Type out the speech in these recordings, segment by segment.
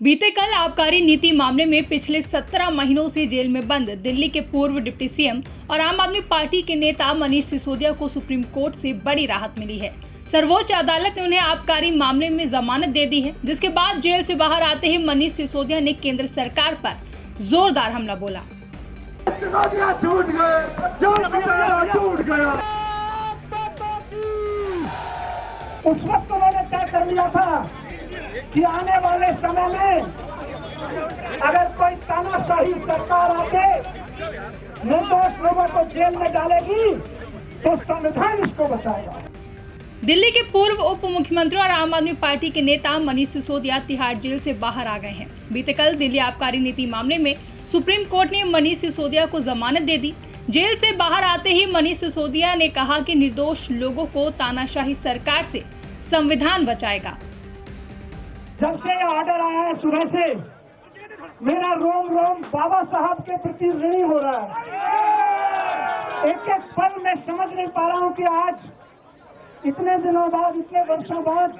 बीते कल आबकारी नीति मामले में पिछले 17 महीनों से जेल में बंद दिल्ली के पूर्व डिप्टी सीएम और आम आदमी पार्टी के नेता मनीष सिसोदिया को सुप्रीम कोर्ट से बड़ी राहत मिली है। सर्वोच्च अदालत ने उन्हें आबकारी मामले में जमानत दे दी है, जिसके बाद जेल से बाहर आते ही मनीष सिसोदिया ने केंद्र सरकार पर जोरदार हमला बोला। उस वक्त उन्होंने तय कर लिया था कि आने वाले समय में अगर कोई तानाशाही सरकार आके निर्दोष लोगों को जेल में डालेगी तो संविधान इसको बचाएगा। दिल्ली के पूर्व उप मुख्यमंत्री और आम आदमी पार्टी के नेता मनीष सिसोदिया तिहाड़ जेल से बाहर आ गए हैं। बीते कल दिल्ली आबकारी नीति मामले में सुप्रीम कोर्ट ने मनीष सिसोदिया को जमानत दे दी। जेल से बाहर आते ही मनीष सिसोदिया ने कहा कि निर्दोष लोगों को तानाशाही सरकार से संविधान बचाएगा। जब से ये ऑर्डर आया है सुबह से मेरा रोम रोम बाबा साहब के प्रति ऋणी हो रहा है। एक एक पल में समझ नहीं पा रहा हूँ कि आज इतने दिनों बाद, इतने वर्षों बाद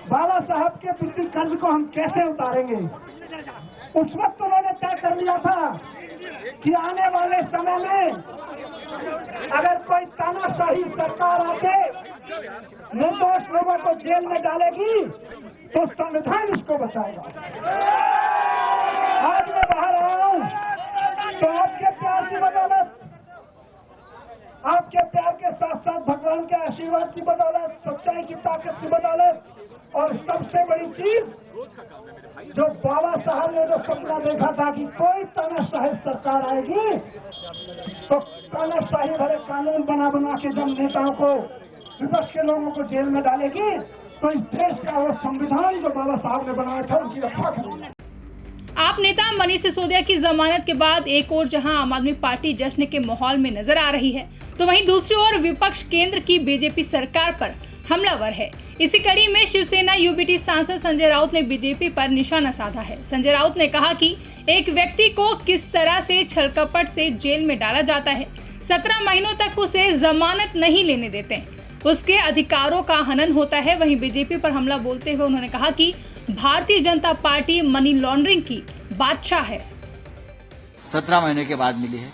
बाबा साहब के प्रति कर्ज को हम कैसे उतारेंगे। उस वक्त उन्होंने तय कर लिया था कि आने वाले समय में अगर कोई तानाशाही सरकार आके निर्दोष लोगों को जेल में डालेगी तो संविधान इसको बचाएगा। आज मैं बाहर आया हूं तो आपके प्यार की बदौलत, आपके प्यार के साथ साथ भगवान के आशीर्वाद की बदौलत, सच्चाई की ताकत की बदौलत और सबसे बड़ी चीज जो बाबा साहब ने जो सपना देखा था कि कोई तानाशाही सरकार आएगी तो तानाशाही भरे कानून बना के जब नेताओं को, विपक्ष के लोगों को जेल में डालेगी तो इस देश का वो संविधान जो बाबा साहब ने बनाया था उनकी रक्षा करेगी। आप नेता मनीष सिसोदिया की जमानत के बाद एक ओर जहां आम आदमी पार्टी जश्न के माहौल में नजर आ रही है, तो वहीं दूसरी ओर विपक्ष केंद्र की बीजेपी सरकार पर हमलावर है। इसी कड़ी में शिवसेना यूबीटी सांसद संजय राउत ने बीजेपी पर निशाना साधा है। संजय राउत ने कहा कि एक व्यक्ति को किस तरह से छलकपट से जेल में डाला जाता है, 17 महीनों तक उसे जमानत नहीं लेने देते, उसके अधिकारों का हनन होता है। वहीं बीजेपी पर हमला बोलते हुए उन्होंने कहा कि Bharatiya Janata party money laundering की बादशाह है। 17 महीने के बाद मिली है।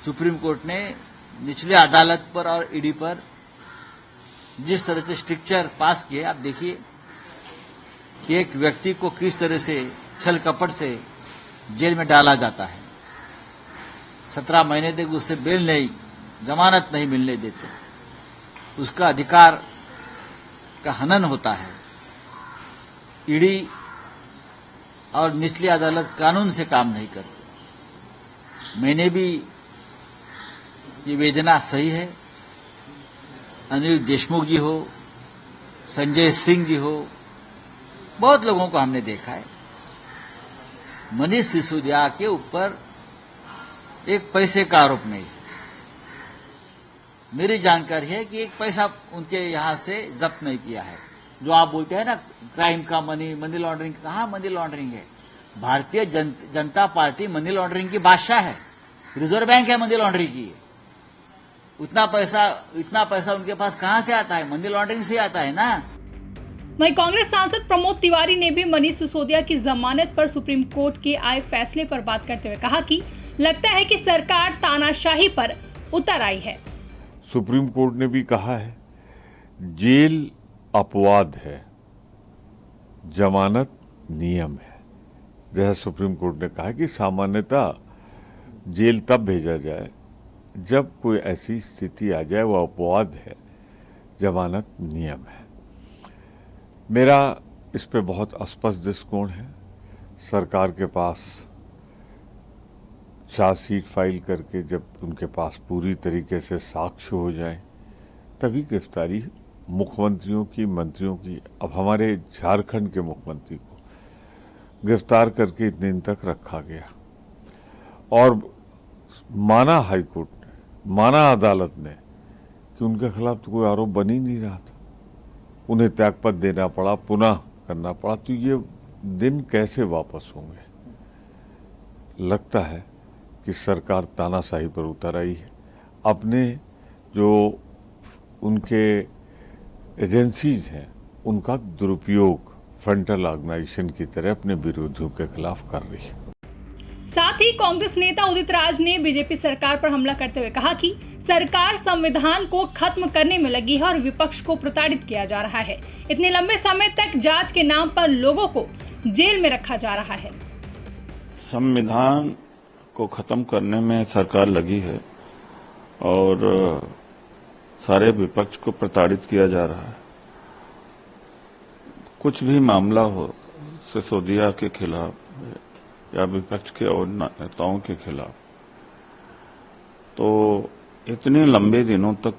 सुप्रीम कोर्ट ने निचले अदालत पर और ईडी पर जिस तरह से स्ट्रिक्चर पास किए, आप देखिए कि एक व्यक्ति को किस तरह से छल कपट से जेल में डाला जाता है। 17 महीने तक उससे बेल नहीं, जमानत नहीं मिलने देते, उसका अधिकार का हनन होता है। ईडी और निचली अदालत कानून से काम नहीं करती। मैंने भी ये वेदना सही है। अनिल देशमुख जी हो, संजय सिंह जी हो, बहुत लोगों को हमने देखा है। मनीष सिसोदिया के ऊपर एक पैसे का आरोप नहीं है। मेरी जानकारी है कि एक पैसा उनके यहां से जब्त नहीं किया है। जो आप बोलते हैं ना क्राइम का मनी लॉन्ड्रिंग, कहां मनी लॉन्ड्रिंग है। Bharatiya Janata party money laundering की बादशाह है। रिजर्व बैंक है मनी लॉन्ड्रिंग की। इतना पैसा उनके पास कहां से आता है? मनी लॉन्ड्रिंग से आता है ना। वहीं कांग्रेस सांसद प्रमोद तिवारी ने भी मनीष सिसोदिया की जमानत पर सुप्रीम कोर्ट के आए फैसले पर बात करते हुए कहा कि लगता है कि सरकार तानाशाही पर उतर आई है। सुप्रीम कोर्ट ने भी कहा है जेल अपवाद है, जमानत नियम है। जैसा सुप्रीम कोर्ट ने कहा कि सामान्यतः जेल तब भेजा जाए जब कोई ऐसी स्थिति आ जाए, वो अपवाद है, जमानत नियम है। मेरा इस पे बहुत स्पष्ट दृष्टिकोण है। सरकार के पास चार्जशीट फाइल करके जब उनके पास पूरी तरीके से साक्ष्य हो जाए तभी गिरफ्तारी मुख्यमंत्रियों की, मंत्रियों की। अब हमारे झारखंड के मुख्यमंत्री को गिरफ्तार करके इतने दिन तक रखा गया और माना हाईकोर्ट ने, माना अदालत ने कि उनके खिलाफ तो कोई आरोप बन ही नहीं रहा था। उन्हें त्यागपत्र देना पड़ा, पुनः करना पड़ा। तो ये दिन कैसे वापस होंगे? लगता है कि सरकार तानाशाही पर उतर आई है। अपने जो उनके एजेंसीज हैं उनका दुरुपयोग फ्रंटल ऑर्गेनाइजेशन की तरह अपने विरोधियों के खिलाफ कर रही है। साथ ही कांग्रेस नेता उदित राज ने बीजेपी सरकार पर हमला करते हुए कहा कि सरकार संविधान को खत्म करने में लगी है और विपक्ष को प्रताड़ित किया जा रहा है। इतने लंबे समय तक जांच के नाम पर लोगों को जेल में रखा जा रहा है। संविधान को खत्म करने में सरकार लगी है और सारे विपक्ष को प्रताड़ित किया जा रहा है। कुछ भी मामला हो सिसोदिया के खिलाफ या विपक्ष के और नेताओं के खिलाफ, तो इतने लंबे दिनों तक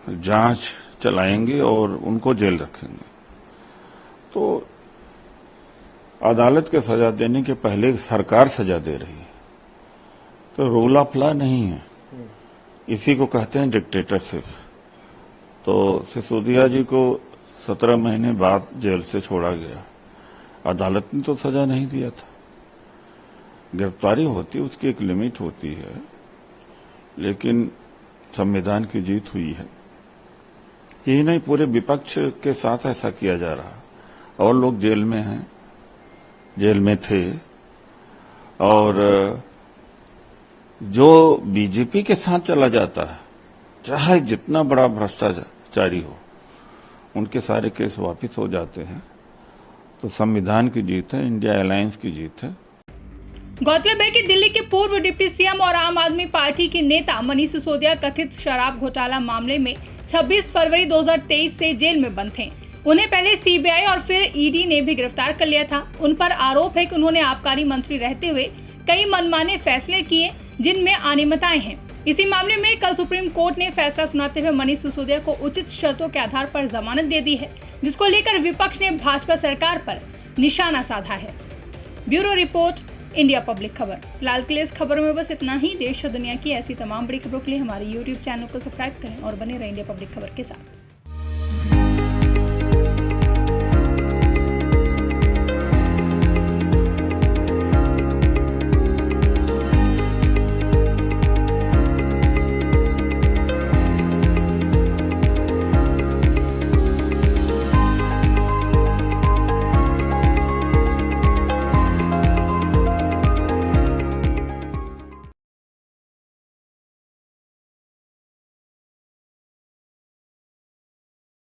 जांच चलाएंगे और उनको जेल रखेंगे। तो अदालत के सजा देने के पहले सरकार सजा दे रही है, तो रोल ऑफ लॉ नहीं है। इसी को कहते हैं डिक्टेटरशिप। तो सिसोदिया जी को 17 महीने बाद जेल से छोड़ा गया। अदालत ने तो सजा नहीं दिया था। गिरफ्तारी होती है, उसकी एक लिमिट होती है, लेकिन संविधान की जीत हुई है। यही नहीं, पूरे विपक्ष के साथ ऐसा किया जा रहा। और लोग जेल में हैं, जेल में थे, और जो बीजेपी के साथ चला जाता है, चाहे जितना बड़ा भ्रष्टाचारी हो, उनके सारे केस वापस हो जाते हैं। तो संविधान की जीत है, इंडिया अलायंस की जीत है। गौरतलब है कि दिल्ली के पूर्व डिप्टी सीएम और आम आदमी पार्टी के नेता मनीष सिसोदिया कथित शराब घोटाला मामले में 26 फरवरी 2023 से जेल में बंद थे। उन्हें पहले सीबीआई और फिर ईडी ने भी गिरफ्तार कर लिया था। उन पर आरोप है कि उन्होंने आबकारी मंत्री रहते हुए कई मनमाने फैसले किए जिनमें अनियमितताएं हैं। इसी मामले में कल सुप्रीम कोर्ट ने फैसला सुनाते हुए मनीष सिसोदिया को उचित शर्तों के आधार पर जमानत दे दी है, जिसको लेकर विपक्ष ने भाजपा सरकार पर निशाना साधा है। ब्यूरो रिपोर्ट, इंडिया पब्लिक खबर। फिलहाल के लिए इस खबरों में बस इतना ही। देश और दुनिया की ऐसी तमाम बड़ी खबरों के लिए हमारे YouTube चैनल को सब्सक्राइब करें और बने रहें इंडिया पब्लिक खबर के साथ।